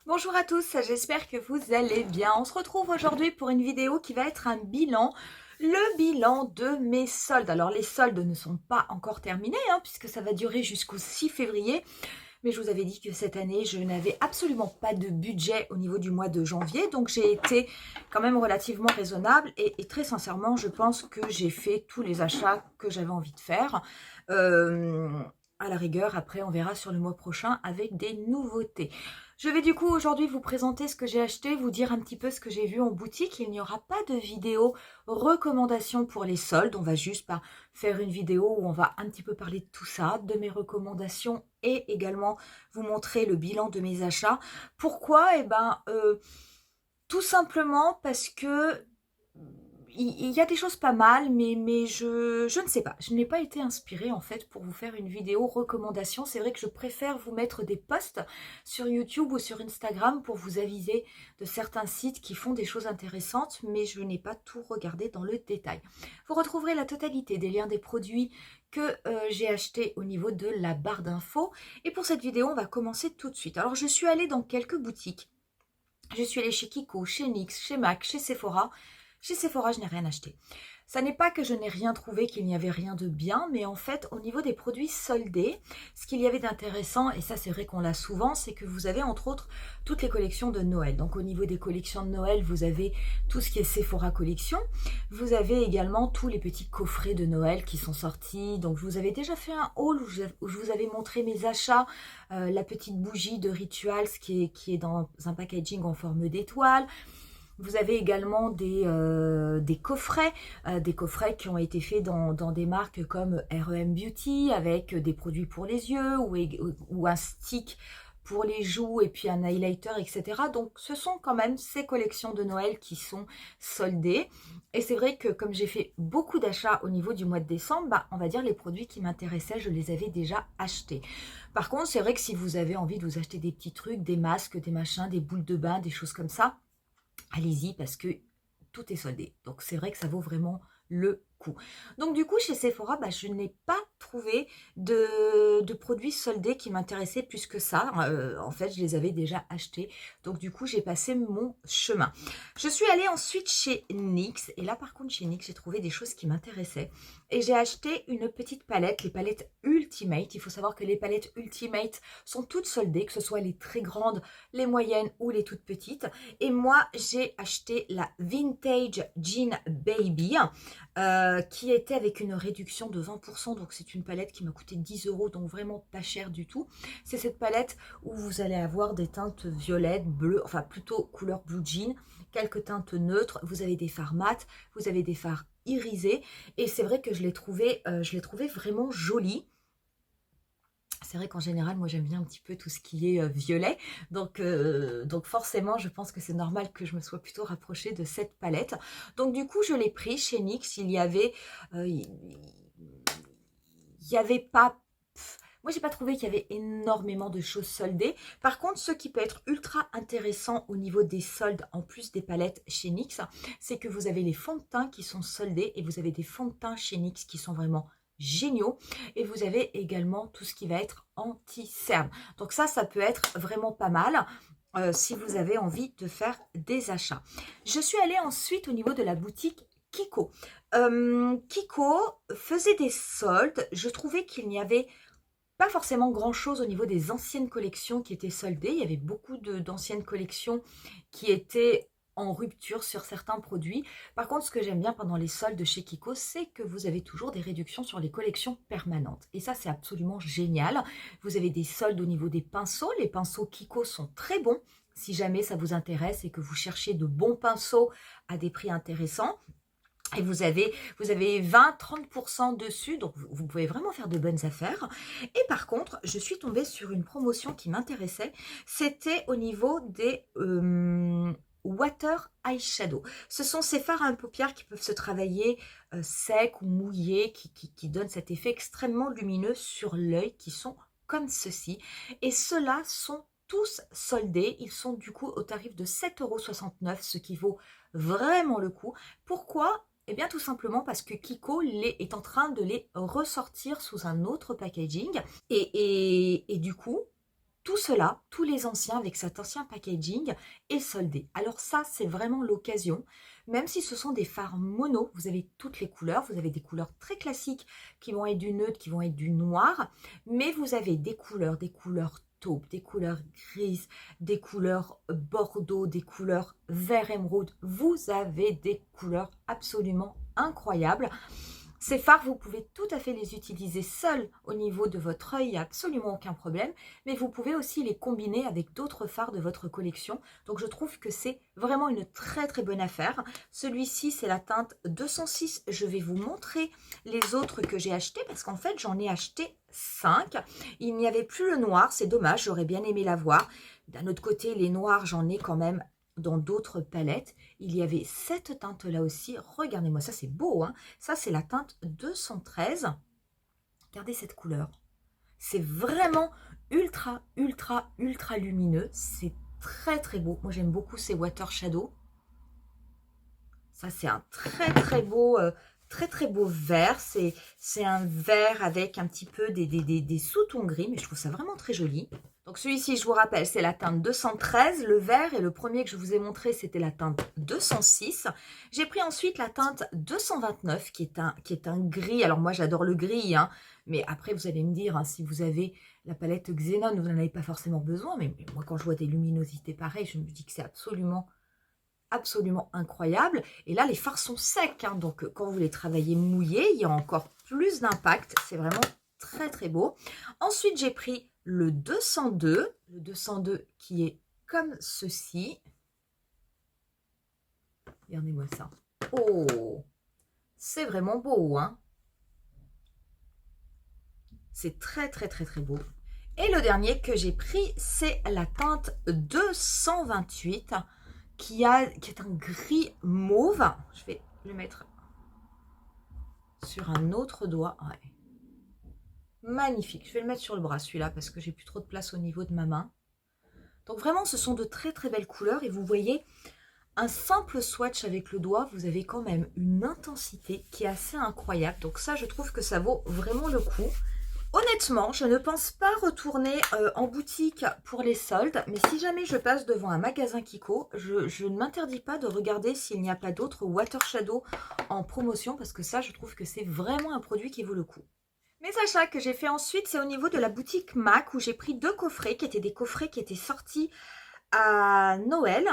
Bonjour à tous, j'espère que vous allez bien. On se retrouve aujourd'hui pour une vidéo qui va être un bilan, le bilan de mes soldes. Alors les soldes ne sont pas encore terminés puisque ça va durer jusqu'au 6 février. Mais je vous avais dit que cette année, je n'avais absolument pas de budget au niveau du mois de janvier. Donc j'ai été quand même relativement raisonnable et très sincèrement, je pense que j'ai fait tous les achats que j'avais envie de faire. Euh, à la rigueur, après, on verra sur le mois prochain avec des nouveautés. Je vais du coup aujourd'hui vous présenter ce que j'ai acheté, vous dire un petit peu ce que j'ai vu en boutique. Il n'y aura pas de vidéo recommandation pour les soldes. On va juste faire une vidéo où on va un petit peu parler de tout ça, de mes recommandations et également vous montrer le bilan de mes achats. Pourquoi? Tout simplement parce que il y a des choses pas mal, mais je ne sais pas. Je n'ai pas été inspirée en fait pour vous faire une vidéo recommandation. C'est vrai que je préfère vous mettre des posts sur YouTube ou sur Instagram pour vous aviser de certains sites qui font des choses intéressantes, mais je n'ai pas tout regardé dans le détail. Vous retrouverez la totalité des liens des produits que j'ai achetés au niveau de la barre d'infos. Et pour cette vidéo, on va commencer tout de suite. Alors, je suis allée dans quelques boutiques. Je suis allée chez Kiko, chez NYX, chez MAC, chez Sephora. Chez Sephora, je n'ai rien acheté. Ça n'est pas que je n'ai rien trouvé, qu'il n'y avait rien de bien, mais en fait, au niveau des produits soldés, ce qu'il y avait d'intéressant, et ça c'est vrai qu'on l'a souvent, c'est que vous avez entre autres toutes les collections de Noël. Donc au niveau des collections de Noël, vous avez tout ce qui est Sephora Collection. Vous avez également tous les petits coffrets de Noël qui sont sortis. Donc je vous avais déjà fait un haul où je vous avais montré mes achats. La petite bougie de Rituals qui est dans un packaging en forme d'étoile. Vous avez également des coffrets qui ont été faits dans des marques comme REM Beauty avec des produits pour les yeux ou un stick pour les joues et puis un highlighter, etc. Donc ce sont quand même ces collections de Noël qui sont soldées. Et c'est vrai que comme j'ai fait beaucoup d'achats au niveau du mois de décembre, on va dire les produits qui m'intéressaient, je les avais déjà achetés. Par contre, c'est vrai que si vous avez envie de vous acheter des petits trucs, des masques, des machins, des boules de bain, des choses comme ça, allez-y parce que tout est soldé. Donc c'est vrai que ça vaut vraiment le coup. Donc du coup chez Sephora, je n'ai pas trouvé de produits soldés qui m'intéressaient plus que ça. En fait, je les avais déjà achetés. Donc du coup, j'ai passé mon chemin. Je suis allée ensuite chez NYX. Et là, par contre, chez NYX, j'ai trouvé des choses qui m'intéressaient. Et j'ai acheté une petite palette, les palettes Ultimate. Il faut savoir que les palettes Ultimate sont toutes soldées, que ce soit les très grandes, les moyennes ou les toutes petites. Et moi, j'ai acheté la Vintage Jean Baby qui était avec une réduction de 20%. Donc, c'est une palette qui m'a coûté 10 €, donc vraiment pas cher du tout. C'est cette palette où vous allez avoir des teintes violettes, bleues, enfin plutôt couleur blue jean, quelques teintes neutres. Vous avez des fards mat, vous avez des fards irisés. Et c'est vrai que je l'ai trouvé vraiment jolie. C'est vrai qu'en général, moi j'aime bien un petit peu tout ce qui est violet. Donc forcément, je pense que c'est normal que je me sois plutôt rapprochée de cette palette. Donc du coup, je l'ai pris chez NYX. Il y avait pas... Moi, j'ai pas trouvé qu'il y avait énormément de choses soldées. Par contre, ce qui peut être ultra intéressant au niveau des soldes, en plus des palettes chez NYX, c'est que vous avez les fonds de teint qui sont soldés et vous avez des fonds de teint chez NYX qui sont vraiment géniaux. Et vous avez également tout ce qui va être anti-cerne. Donc ça peut être vraiment pas mal. Si vous avez envie de faire des achats. Je suis allée ensuite au niveau de la boutique Kiko. Kiko faisait des soldes. Je trouvais qu'il n'y avait pas forcément grand chose au niveau des anciennes collections qui étaient soldées. Il y avait beaucoup d'anciennes collections qui étaient en rupture sur certains produits. Par contre, ce que j'aime bien pendant les soldes chez Kiko, c'est que vous avez toujours des réductions sur les collections permanentes. Et ça, c'est absolument génial. Vous avez des soldes au niveau des pinceaux. Les pinceaux Kiko sont très bons. Si jamais ça vous intéresse et que vous cherchez de bons pinceaux à des prix intéressants, et vous avez 20-30% dessus, donc vous pouvez vraiment faire de bonnes affaires. Et par contre, je suis tombée sur une promotion qui m'intéressait. C'était au niveau des Water Eyeshadow. Ce sont ces fards à paupières qui peuvent se travailler secs ou mouillés, qui donnent cet effet extrêmement lumineux sur l'œil, qui sont comme ceci. Et ceux-là sont tous soldés. Ils sont du coup au tarif de 7,69 €, ce qui vaut vraiment le coup. Pourquoi? Eh bien tout simplement parce que Kiko est en train de les ressortir sous un autre packaging et du coup tout cela, tous les anciens avec cet ancien packaging est soldé. Alors ça, c'est vraiment l'occasion. Même si ce sont des fards mono, vous avez toutes les couleurs. Vous avez des couleurs très classiques qui vont être du neutre, qui vont être du noir. Mais vous avez des couleurs taupe, des couleurs grises, des couleurs bordeaux, des couleurs vert émeraude. Vous avez des couleurs absolument incroyables. Ces fards, vous pouvez tout à fait les utiliser seuls au niveau de votre œil, il n'y a absolument aucun problème, mais vous pouvez aussi les combiner avec d'autres fards de votre collection. Donc je trouve que c'est vraiment une très très bonne affaire. Celui-ci, c'est la teinte 206. Je vais vous montrer les autres que j'ai achetés parce qu'en fait, j'en ai acheté 5. Il n'y avait plus le noir, c'est dommage, j'aurais bien aimé l'avoir. D'un autre côté, les noirs, j'en ai quand même dans d'autres palettes. Il y avait cette teinte là aussi, regardez-moi ça, c'est beau, hein. Ça c'est la teinte 213. Regardez cette couleur, c'est vraiment ultra lumineux, c'est très très beau. Moi j'aime beaucoup ces water shadow. Ça c'est un très beau vert, c'est un vert avec un petit peu des sous-tons gris, mais je trouve ça vraiment très joli. Donc celui-ci, je vous rappelle, c'est la teinte 213, le vert, et le premier que je vous ai montré, c'était la teinte 206. J'ai pris ensuite la teinte 229, qui est un gris. Alors moi, j'adore le gris, hein, mais après, vous allez me dire, hein, si vous avez la palette Xenon, vous n'en avez pas forcément besoin, mais moi, quand je vois des luminosités pareilles, je me dis que c'est absolument incroyable. Et là, les fards sont secs, hein, donc quand vous les travaillez mouillés, il y a encore plus d'impact. C'est vraiment très beau. Ensuite, j'ai pris le 202 qui est comme ceci. Regardez-moi ça. Oh, c'est vraiment beau, hein. C'est très beau. Et le dernier que j'ai pris, c'est la teinte 228 qui est un gris mauve. Je vais le mettre sur un autre doigt. Ouais. Magnifique. Je vais le mettre sur le bras celui-là parce que j'ai plus trop de place au niveau de ma main. Donc vraiment, ce sont de très belles couleurs. Et vous voyez, un simple swatch avec le doigt, vous avez quand même une intensité qui est assez incroyable. Donc ça, je trouve que ça vaut vraiment le coup. Honnêtement, je ne pense pas retourner en boutique pour les soldes, mais si jamais je passe devant un magasin Kiko, je ne m'interdis pas de regarder s'il n'y a pas d'autres Water Shadow en promotion, parce que ça, je trouve que c'est vraiment un produit qui vaut le coup. Mes achats que j'ai fait ensuite, c'est au niveau de la boutique MAC, où j'ai pris 2 coffrets, qui étaient des coffrets qui étaient sortis à Noël.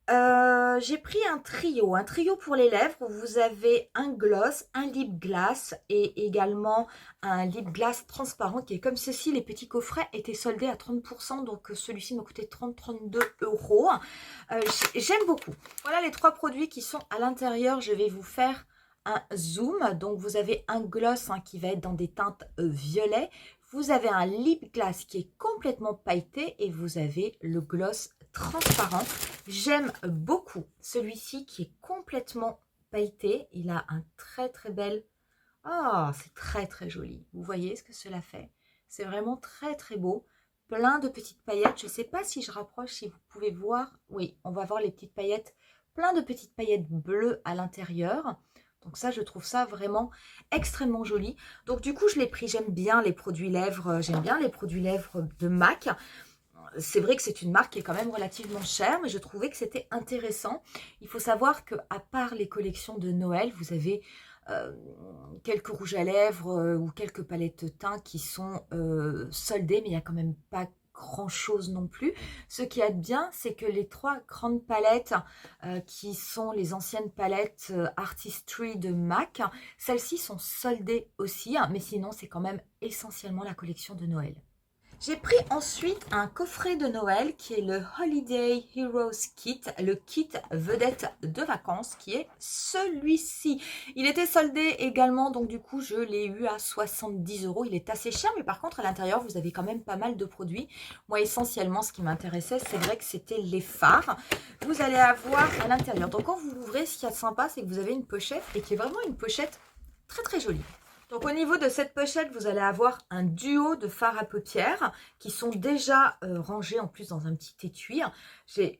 J'ai pris un trio pour les lèvres où vous avez un gloss, un lip gloss et également un lip gloss transparent qui est comme ceci. Les petits coffrets étaient soldés à 30%, donc celui-ci m'a coûté 32 €. J'aime beaucoup. Voilà les 3 produits qui sont à l'intérieur. Je vais vous faire un zoom. Donc vous avez un gloss, hein, qui va être dans des teintes violet. Vous avez un lip gloss qui est complètement pailleté et vous avez le gloss transparent. J'aime beaucoup celui-ci qui est complètement pailleté. Il a un très bel... Ah, c'est très joli. Vous voyez ce que cela fait? C'est vraiment très beau. Plein de petites paillettes. Je ne sais pas si je rapproche, si vous pouvez voir. Oui, on va voir les petites paillettes. Plein de petites paillettes bleues à l'intérieur. Donc ça, je trouve ça vraiment extrêmement joli. Donc du coup, je l'ai pris. J'aime bien les produits lèvres. J'aime bien les produits lèvres de MAC. C'est vrai que c'est une marque qui est quand même relativement chère, mais je trouvais que c'était intéressant. Il faut savoir qu'à part les collections de Noël, vous avez quelques rouges à lèvres ou quelques palettes de teint qui sont soldées, mais il n'y a quand même pas grand chose non plus. Ce qui est bien, c'est que les 3 grandes palettes qui sont les anciennes palettes Artistry de MAC, celles-ci sont soldées aussi, hein, mais sinon c'est quand même essentiellement la collection de Noël. J'ai pris ensuite un coffret de Noël qui est le Holiday Heroes Kit, le kit vedette de vacances qui est celui-ci. Il était soldé également, donc du coup je l'ai eu à 70 €. Il est assez cher, mais par contre à l'intérieur vous avez quand même pas mal de produits. Moi essentiellement ce qui m'intéressait, c'est vrai que c'était les fards. Vous allez avoir à l'intérieur, donc quand vous l'ouvrez, ce qui est sympa, c'est que vous avez une pochette et qui est vraiment une pochette très jolie. Donc au niveau de cette pochette, vous allez avoir un duo de fards à paupières qui sont déjà rangés en plus dans un petit étui.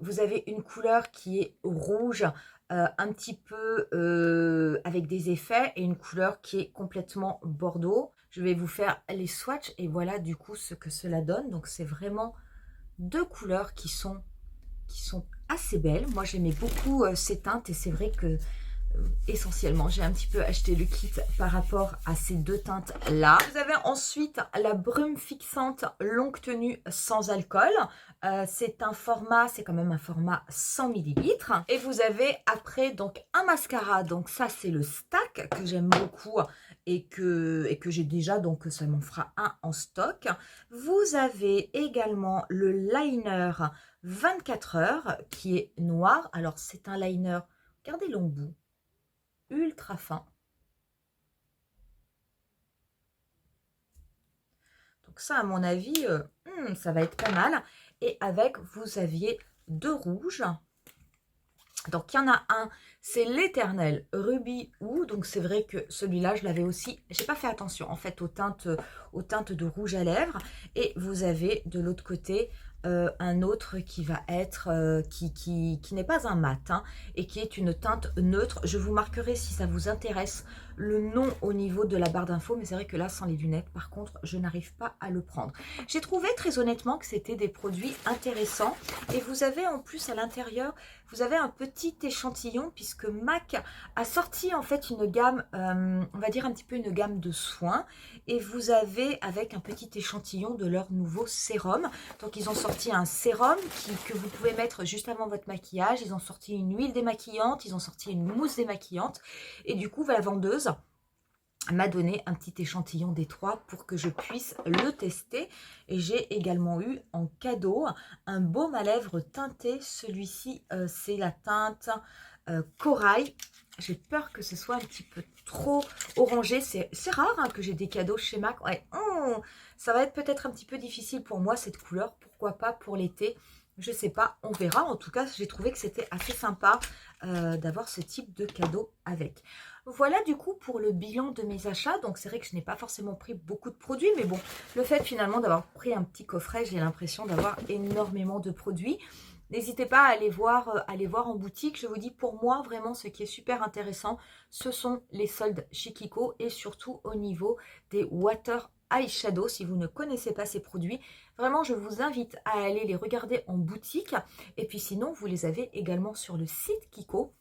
Vous avez une couleur qui est rouge, un petit peu avec des effets, et une couleur qui est complètement bordeaux. Je vais vous faire les swatchs et voilà du coup ce que cela donne. Donc c'est vraiment deux couleurs qui sont assez belles. Moi, j'aimais beaucoup ces teintes et c'est vrai que essentiellement, j'ai un petit peu acheté le kit par rapport à ces deux teintes-là. Vous avez ensuite la brume fixante longue tenue sans alcool. C'est un format, c'est quand même un format 100 ml. Et vous avez après donc un mascara. Donc ça, c'est le Stack que j'aime beaucoup et que j'ai déjà, donc ça m'en fera un en stock. Vous avez également le liner 24 heures qui est noir. Alors, c'est un liner, regardez l'embout, ultra fin. Donc ça, à mon avis, ça va être pas mal. Et avec, vous aviez deux rouges. Donc il y en a un, c'est l'éternel Ruby Ou. Donc c'est vrai que celui-là, je l'avais aussi. J'ai pas fait attention en fait aux teintes de rouge à lèvres. Et vous avez de l'autre côté un autre qui va être qui n'est pas un mat hein, et qui est une teinte neutre. Je vous marquerai si ça vous intéresse le nom au niveau de la barre d'infos, mais c'est vrai que là sans les lunettes par contre je n'arrive pas à le prendre. J'ai trouvé très honnêtement que c'était des produits intéressants et vous avez en plus à l'intérieur, vous avez un petit échantillon puisque MAC a sorti en fait une gamme, on va dire un petit peu une gamme de soins et vous avez avec un petit échantillon de leur nouveau sérum. Donc ils ont sorti un sérum que vous pouvez mettre juste avant votre maquillage, ils ont sorti une huile démaquillante, ils ont sorti une mousse démaquillante et du coup la vendeuse m'a donné un petit échantillon des trois pour que je puisse le tester. Et j'ai également eu en cadeau un baume à lèvres teinté. Celui-ci, c'est la teinte corail. J'ai peur que ce soit un petit peu trop orangé. C'est rare hein, que j'ai des cadeaux chez MAC. Ouais, ça va être peut-être un petit peu difficile pour moi cette couleur. Pourquoi pas pour l'été? Je sais pas, on verra. En tout cas, j'ai trouvé que c'était assez sympa d'avoir ce type de cadeau avec. Voilà du coup pour le bilan de mes achats. Donc c'est vrai que je n'ai pas forcément pris beaucoup de produits, mais bon, le fait finalement d'avoir pris un petit coffret, j'ai l'impression d'avoir énormément de produits. N'hésitez pas à aller voir en boutique. Je vous dis, pour moi, vraiment, ce qui est super intéressant, ce sont les soldes chez Kiko et surtout au niveau des water eyeshadow. Si vous ne connaissez pas ces produits, vraiment, je vous invite à aller les regarder en boutique. Et puis sinon, vous les avez également sur le site Kiko,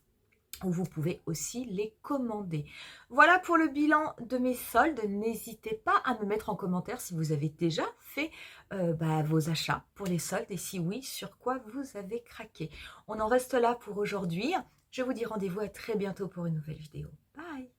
où vous pouvez aussi les commander. Voilà pour le bilan de mes soldes. N'hésitez pas à me mettre en commentaire si vous avez déjà fait vos achats pour les soldes et si oui, sur quoi vous avez craqué. On en reste là pour aujourd'hui. Je vous dis rendez-vous à très bientôt pour une nouvelle vidéo. Bye!